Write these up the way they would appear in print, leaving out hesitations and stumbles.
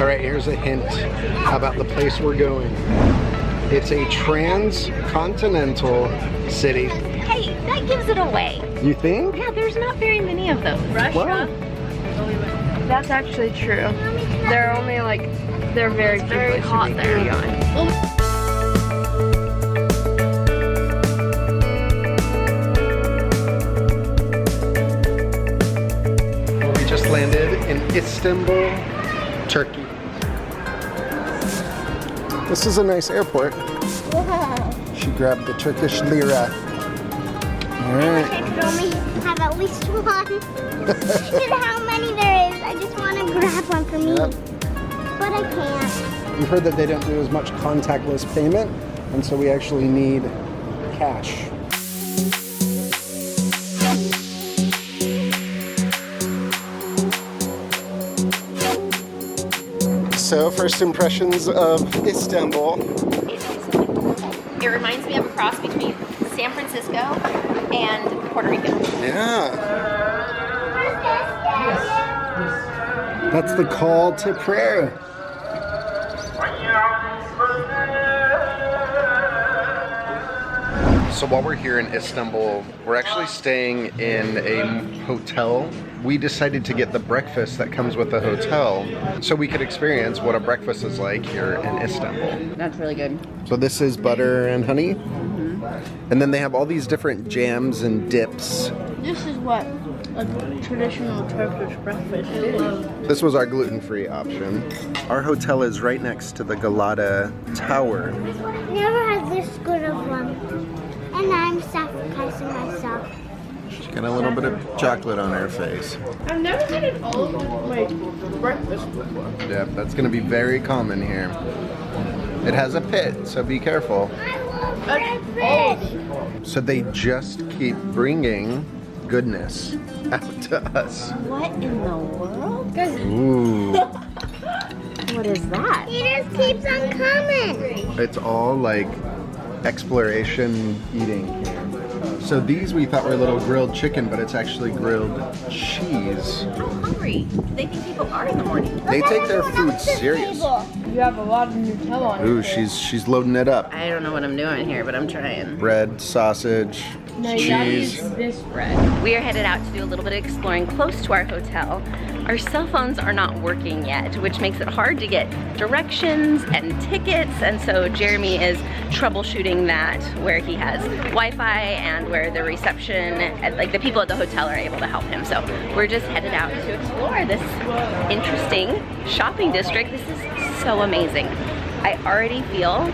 All right, here's a hint about the place we're going. It's a transcontinental city. Hey, that gives it away. You think? Yeah, there's not very many of those. Russia. That's actually true. They're only like, they're very hot there. We just landed in Istanbul, Turkey. This is a nice airport. She grabbed the Turkish lira. All right. I could only have at least one. Look at how many there is. I just want to grab one for me. Yep. But I can't. We've heard that they don't do as much contactless payment, and so we actually need cash. So, first impressions of Istanbul. It reminds me of a cross between San Francisco and Puerto Rico. Yeah. That's the call to prayer. So while we're here in Istanbul, we're actually staying in a hotel. We decided to get the breakfast that comes with the hotel so we could experience what a breakfast is like here in Istanbul. That's really good. So this is butter and honey. And then they have all these different jams and dips. This is what a traditional Turkish breakfast is. This was our gluten-free option. Our hotel is right next to the Galata Tower. Never had this good of one. And I'm sacrificing myself. She's got a little bit of chocolate on her face. I've never had it all of like breakfast before. Yeah, that's gonna be very common here. It has a pit, so be careful. I love breakfast. So they just keep bringing goodness out to us. What in the world? Ooh. What is that? It just keeps on coming. It's all like exploration eating here. So these we thought were a little grilled chicken, but it's actually grilled cheese. I'm hungry. Do they think people are in the morning? They take their food serious. You have a lot of Nutella on Ooh, your face. she's loading it up. I don't know what I'm doing here, but I'm trying. Bread, sausage, No, you gotta cheese. use this bread. We are headed out to do a little bit of exploring close to our hotel. Our cell phones are not working yet, which makes it hard to get directions and tickets, and so Jeremy is troubleshooting that where he has Wi-Fi and where the reception, like the people at the hotel are able to help him. So we're just headed out to explore this interesting shopping district. This is so amazing. I already feel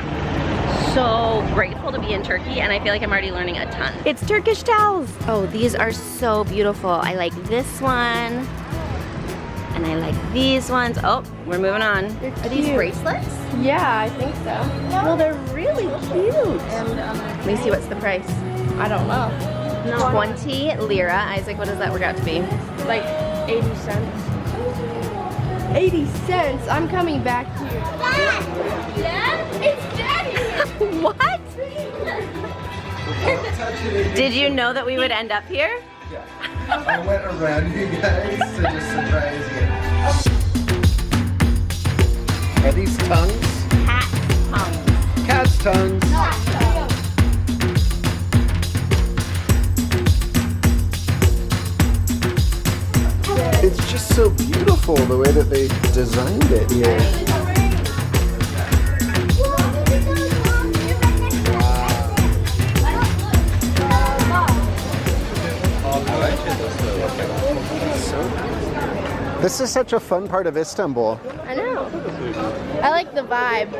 so grateful to be in Turkey, and I feel like I'm already learning a ton. It's Turkish towels. Oh, these are so beautiful. I like this one, and I like these ones. Oh, we're moving on. Are these bracelets? Yeah, I think so. Well, they're really cute. Let me see, what's the price? I don't know. 20 lira. Isaac, what does that work out to be? Like 80 cents. 80 cents? I'm coming back here. Dad! It's Daddy! What? Did you know that we would end up here? Yeah. I went around you guys to just surprise you. Are these tongues? Cat tongues. Cat's tongues. It's just so beautiful the way that they designed it here. This is such a fun part of Istanbul. I know. I like the vibe.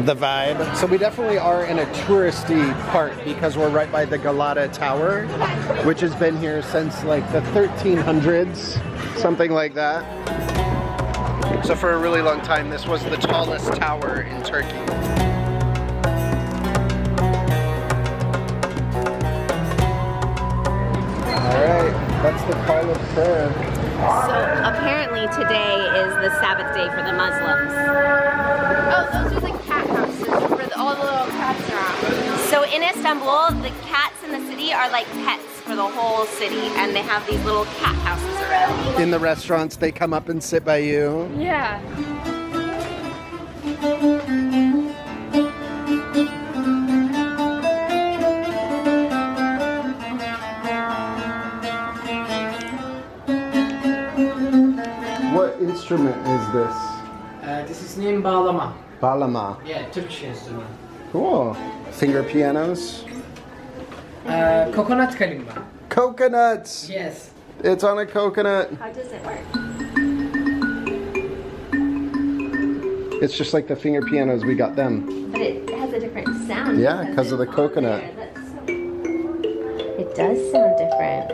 The vibe. So we definitely are in a touristy part because we're right by the Galata Tower, which has been here since like the 1300s, something like that. So for a really long time, this was the tallest tower in Turkey. All right, that's the call of prayer. So apparently today is the Sabbath day for the Muslims. Oh, those are the cat houses where all the little cats are at. So in Istanbul, the cats in the city are like pets for the whole city, and they have these little cat houses around. In the restaurants, they come up and sit by you. Yeah. instrument is this? This is named bağlama. Bağlama. Yeah, Turkish instrument. Cool. Finger pianos. Coconut kalimba. Coconuts! Yes. It's on a coconut. How does it work? It's just like the finger pianos, we got them. But it has a different sound. Yeah, 'cause of the it's on coconut. there. It does sound different.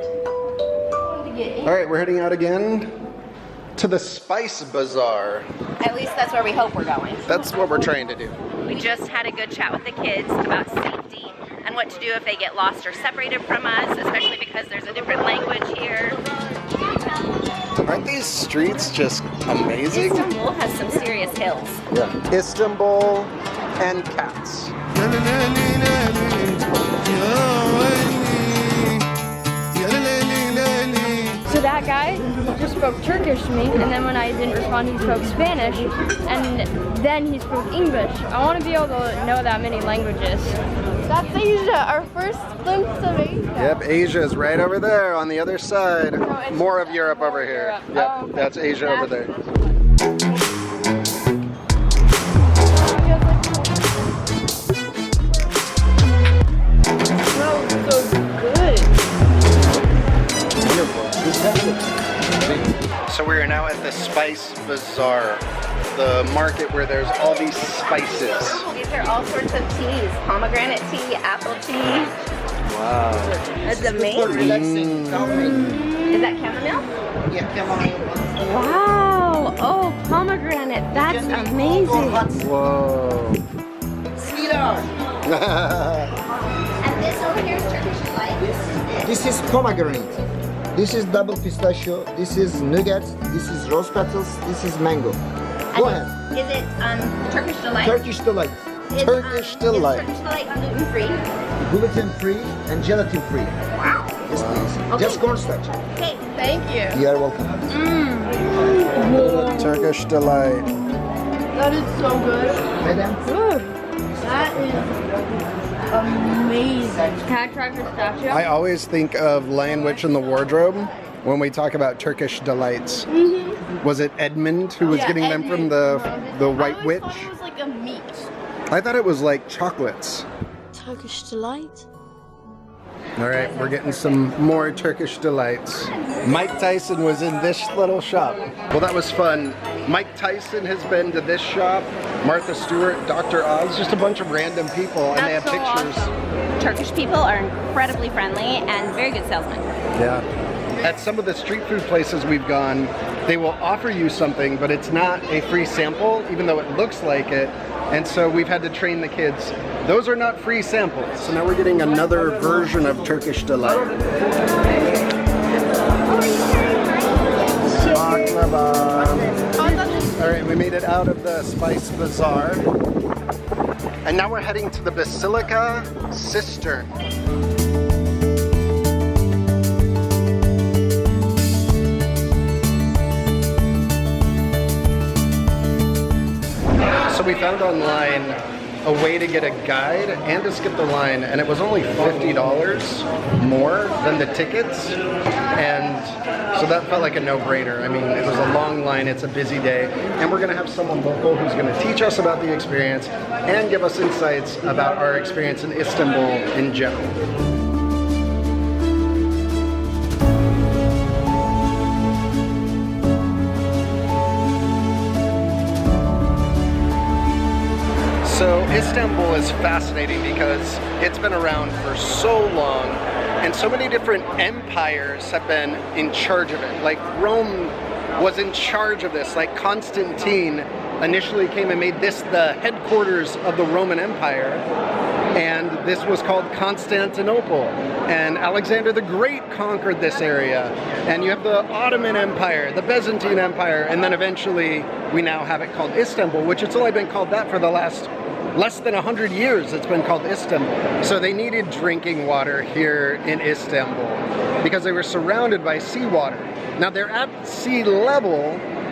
All right, we're heading out again to the Spice Bazaar. At least that's where we hope we're going. That's what we're trying to do. We just had a good chat with the kids about safety and what to do if they get lost or separated from us, especially because there's a different language here. Aren't these streets just amazing? Istanbul has some serious hills. Yeah. Istanbul and cats. So that guy just spoke Turkish to me, and then when I didn't respond, he spoke Spanish, and then he spoke English. I want to be able to know that many languages. That's Asia, our first glimpse of Asia. Yep, Asia is right over there on the other side. No, it's More of Europe over here. Europe. Yep, Oh, okay. that's Asia over there. Smells so good. So we are now at the Spice Bazaar, the market where there's all these spices. These are all sorts of teas. Pomegranate tea, apple tea. Wow. That's amazing. Is that chamomile? Yeah, chamomile. Wow. Oh, pomegranate. That's amazing. Whoa. Sweetheart. And this over here is Turkish delight. This is pomegranate. This is double pistachio. This is nuggets. This is rose petals. This is mango. Go ahead. Is it Turkish delight? Turkish delight. Turkish delight. Is Turkish delight gluten free? Gluten free and gelatin free. Wow. Yes, please. Okay. Just cornstarch. Okay. Thank you. You are welcome. Turkish delight. That is so good. Madam. Good. That is amazing. Can I try pistachio? I always think of Lion Witch in the Wardrobe when we talk about Turkish delights. Was it Edmund who was Yeah, getting them from the White Witch? I thought it was like a meat. I thought it was like chocolates. Turkish delight. All right, we're getting some more Turkish delights. Mike Tyson was in this little shop. Well, that was fun. Mike Tyson has been to this shop. Martha Stewart, Dr. Oz, just a bunch of random people, and they have That's so pictures. awesome. Turkish people are incredibly friendly and very good salesmen. Yeah. At some of the street food places we've gone, they will offer you something, but it's not a free sample, even though it looks like it. And so we've had to train the kids. Those are not free samples. So now we're getting another version of Turkish delight. Baklava. All right, we made it out of the Spice Bazaar. And now we're heading to the Basilica Cistern. So we found online a way to get a guide and to skip the line, and it was only $50 more than the tickets, and so that felt like a no-brainer. I mean, it was a long line, it's a busy day, and we're gonna have someone local who's gonna teach us about the experience and give us insights about our experience in Istanbul in general. So Istanbul is fascinating because it's been around for so long and so many different empires have been in charge of it. Like Rome was in charge of this, like Constantine initially came and made this the headquarters of the Roman Empire, and this was called Constantinople, and Alexander the Great conquered this area, and you have the Ottoman Empire, the Byzantine Empire, and then eventually we now have it called Istanbul, which it's only been called that for the last less than 100 years. It's been called Istanbul. So they needed drinking water here in Istanbul because they were surrounded by seawater. Now they're at sea level,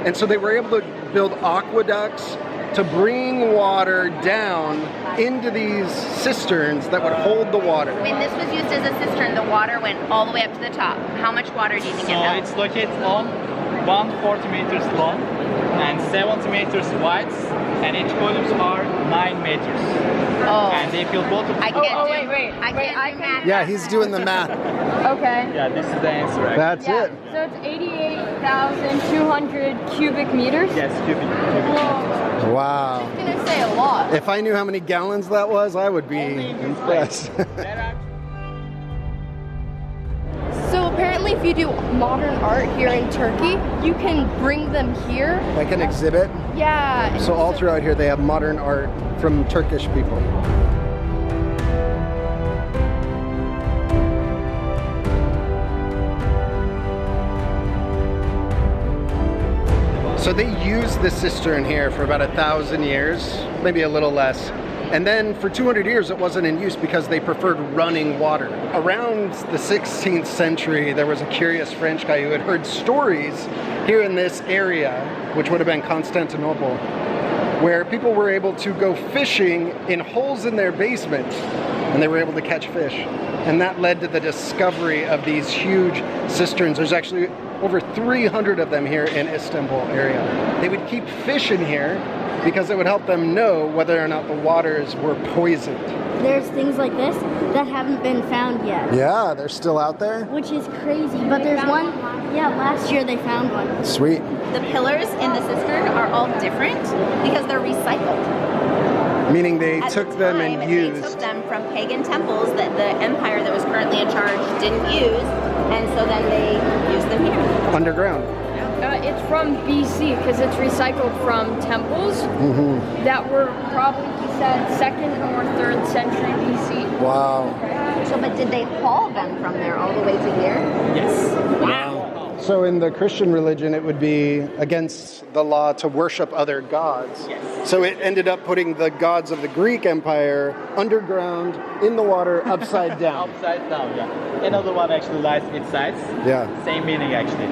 and so they were able to build aqueducts to bring water down into these cisterns that would hold the water. When this was used as a cistern, the water went all the way up to the top. How much water do you think it held? It's located on 140 meters long and 70 meters wide, and each columns are 9 meters. Oh. And they fill both of I them. can't do wait. I can't do math. Yeah, he's doing the math. Okay. Yeah, this is the answer. Right? That's Yeah. it. So it's 88,200 cubic meters. Yes, cubic. Whoa. Wow. I'm gonna say a lot. If I knew how many gallons that was, I would be impressed. So apparently if you do modern art here in Turkey, you can bring them here. Like an exhibit. Yeah. So all throughout here they have modern art from Turkish people. So they used the cistern here for about 1,000 years, maybe a little less. And then for 200 years it wasn't in use because they preferred running water. Around the 16th century, there was a curious French guy who had heard stories here in this area, which would have been Constantinople, where people were able to go fishing in holes in their basement and they were able to catch fish. And that led to the discovery of these huge cisterns. There's actually over 300 of them here in Istanbul area. They would keep fish in here because it would help them know whether or not the waters were poisoned. There's things like this that haven't been found yet. Yeah, they're still out there. Which is crazy. But there's one, yeah, last year they found one. Sweet. The pillars in the cistern are all different because they're recycled. Meaning they At took the them time, and They used. took them from pagan temples that the empire that was currently in charge didn't use, and so then they used them here. Underground. It's from BC because it's recycled from temples that were probably, he said, 2nd or 3rd century BC. Wow. So, but did they haul them from there all the way to here? Yes. Wow. So in the Christian religion, it would be against the law to worship other gods. Yes. So it ended up putting the gods of the Greek Empire underground, in the water, upside down. Upside down, yeah. Another one actually lies inside. Yeah. Same meaning actually.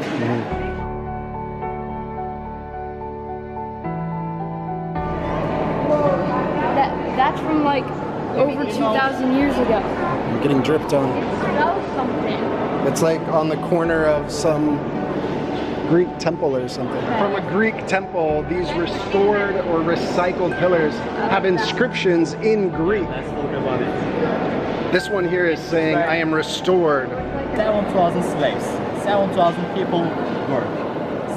That's from like over 2,000 years ago. I'm getting dripped on. That was something. It's like on the corner of some Greek temple or something. From a Greek temple, these restored or recycled pillars have inscriptions in Greek. Let's talk about it. This one here is saying, I am restored. 7,000 slaves, 7,000 people worked.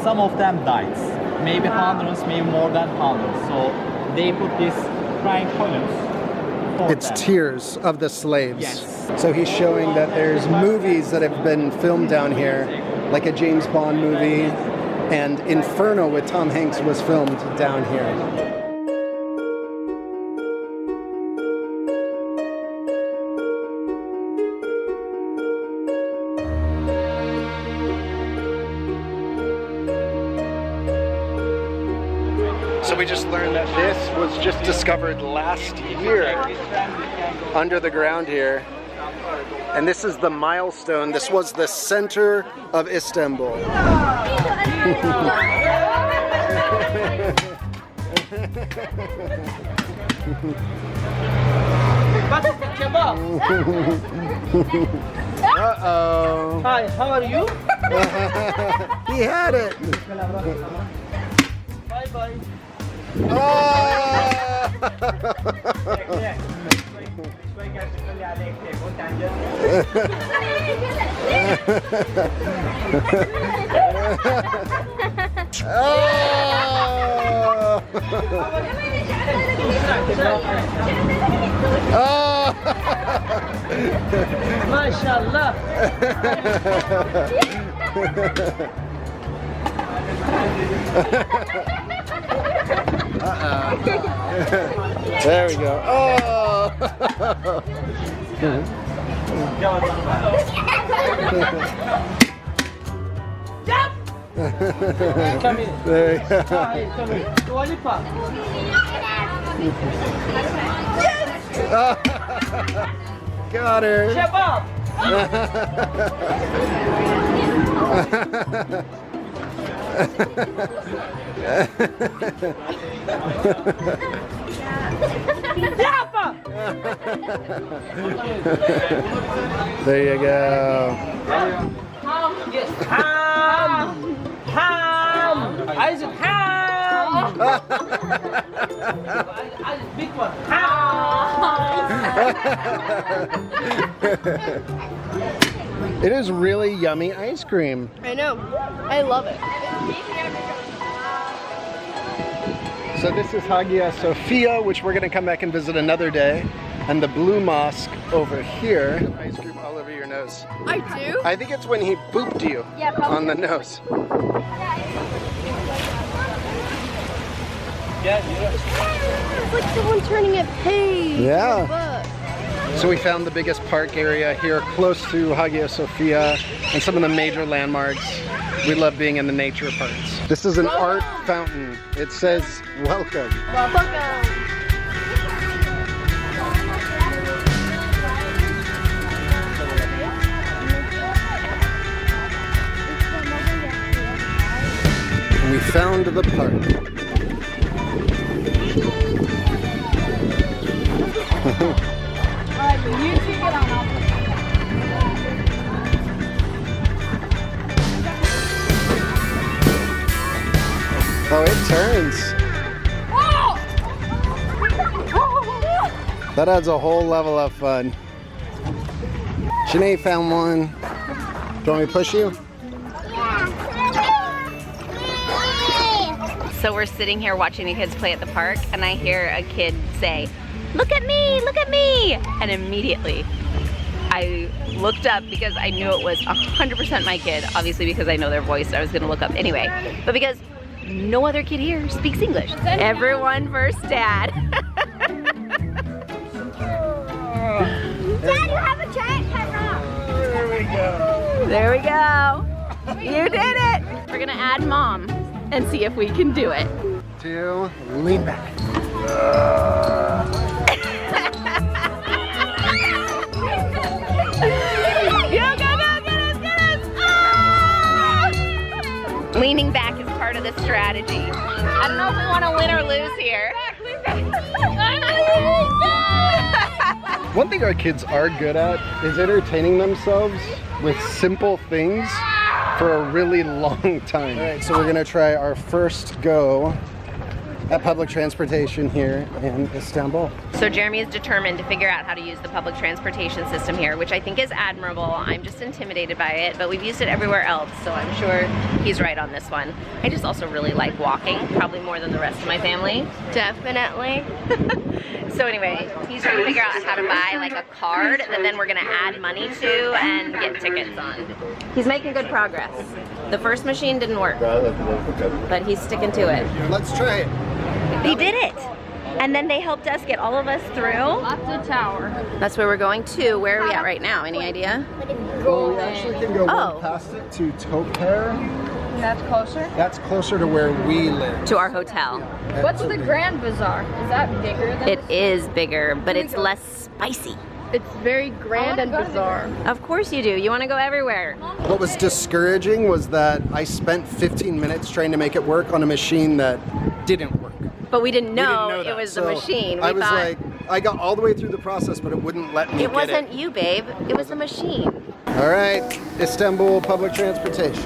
Some of them died. Maybe hundreds, maybe more than hundreds. So they put these crying columns. It's tears of the slaves. Yes. So he's showing that there's movies that have been filmed down here, like a James Bond movie, and Inferno with Tom Hanks was filmed down here. So we just learned that this was just discovered last year under the ground here. And this is the milestone. This was the center of Istanbul. Uh-oh. Hi, how are you? He had it. Bye bye. Maşallah. There we go. Oh! Come in. There you go. Hi, come in. Lollipop. Got her. Kebab. There you go. Ham. Ham. I said ham. Big one. It is really yummy ice cream. I know. I love it. So this is Hagia Sophia, which we're gonna come back and visit another day. And the Blue Mosque over here. Ice cream all over your nose. I do? I think it's when he booped you on the nose. It's like someone turning it pink. Yeah. So we found the biggest park area here close to Hagia Sophia and some of the major landmarks. We love being in the nature parts. This is an art fountain. It says, welcome. Welcome. We found the park. Alright, you two get on. Oh, it turns. That adds a whole level of fun. Janae found one. Do you want me to push you? So we're sitting here watching the kids play at the park, and I hear a kid say, "Look at me, look at me!" And immediately I looked up because I knew it was 100% my kid, obviously because I know their voice, I was gonna look up anyway, but because no other kid here speaks English. Everyone versus Dad. Dad, you have a giant pet rock. There we go. There we go. You did it. We're gonna add Mom and see if we can do it. 2, lean back. Leaning back is part of the strategy. I don't know if we want to win or lose here. One thing our kids are good at is entertaining themselves with simple things for a really long time. All right, so we're gonna try our first go at public transportation here in Istanbul. So Jeremy is determined to figure out how to use the public transportation system here, which I think is admirable. I'm just intimidated by it, but we've used it everywhere else, so I'm sure he's right on this one. I just also really like walking, probably more than the rest of my family. Definitely. So anyway, he's trying to figure out how to buy like a card that then we're gonna add money to and get tickets on. He's making good progress. The first machine didn't work, but he's sticking to it. Let's try it. They did it! And then they helped us get all of us through. Galata Tower. That's where we're going to. Where are we at right now? Any idea? Well, we actually can go Oh. one past it to Tokar. That's closer. That's closer to where we live. To our hotel. What's the Grand Bazaar? Is that bigger than It is bigger, but it's less spicy. It's very grand and bizarre. Of course you do. You want to go everywhere. What was discouraging was that I spent 15 minutes trying to make it work on a machine that didn't work. But we didn't We didn't know, know that. it was So the machine. We I was thought like, I got all the way through the process, but it wouldn't let me it wasn't you, babe. It was the machine. All right, Istanbul public transportation.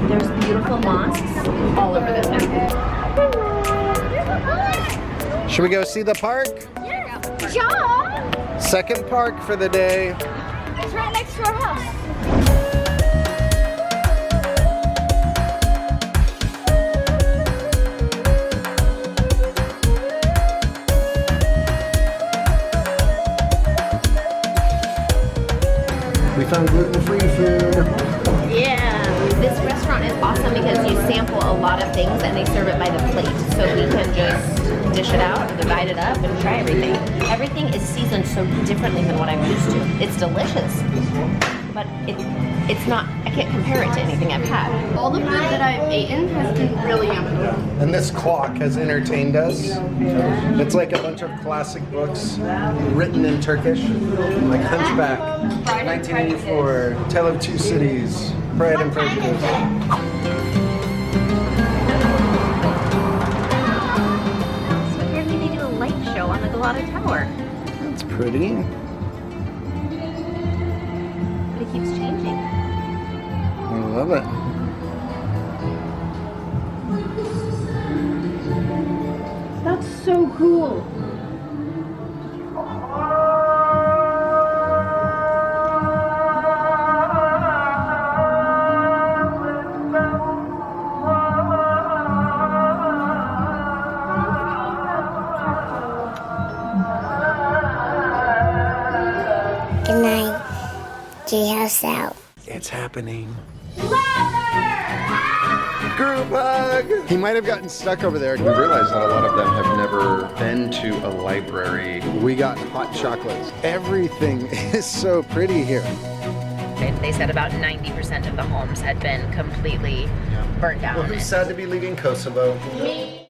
There's beautiful mosques all over this area. Should we go see the park? John, Second park for the day. it's right next to our house. We found gluten-free food. Yeah, this restaurant is awesome because you sample a lot of things and they serve it by the plate. So we can just dish it out, divide it up, and try everything. Everything is seasoned so differently than what I'm used to. It's delicious, but it's not, I can't compare it to anything I've had. All the food that I've eaten has been really yummy. And this clock has entertained us. It's like a bunch of classic books written in Turkish, like Hunchback, 1984, Tale of Two Cities, Pride and Prejudice. So apparently they do a light show on the Galata Tower. That's pretty. But it keeps changing. love it. That's so cool. Good night. Treehouse out. It's happening. Group hug! He might have gotten stuck over there. We realized that a lot of them have never been to a library. We got hot chocolates. Everything is so pretty here. They said about 90% of the homes had been completely burnt down. Well, who's sad to be leaving Kosovo? Me.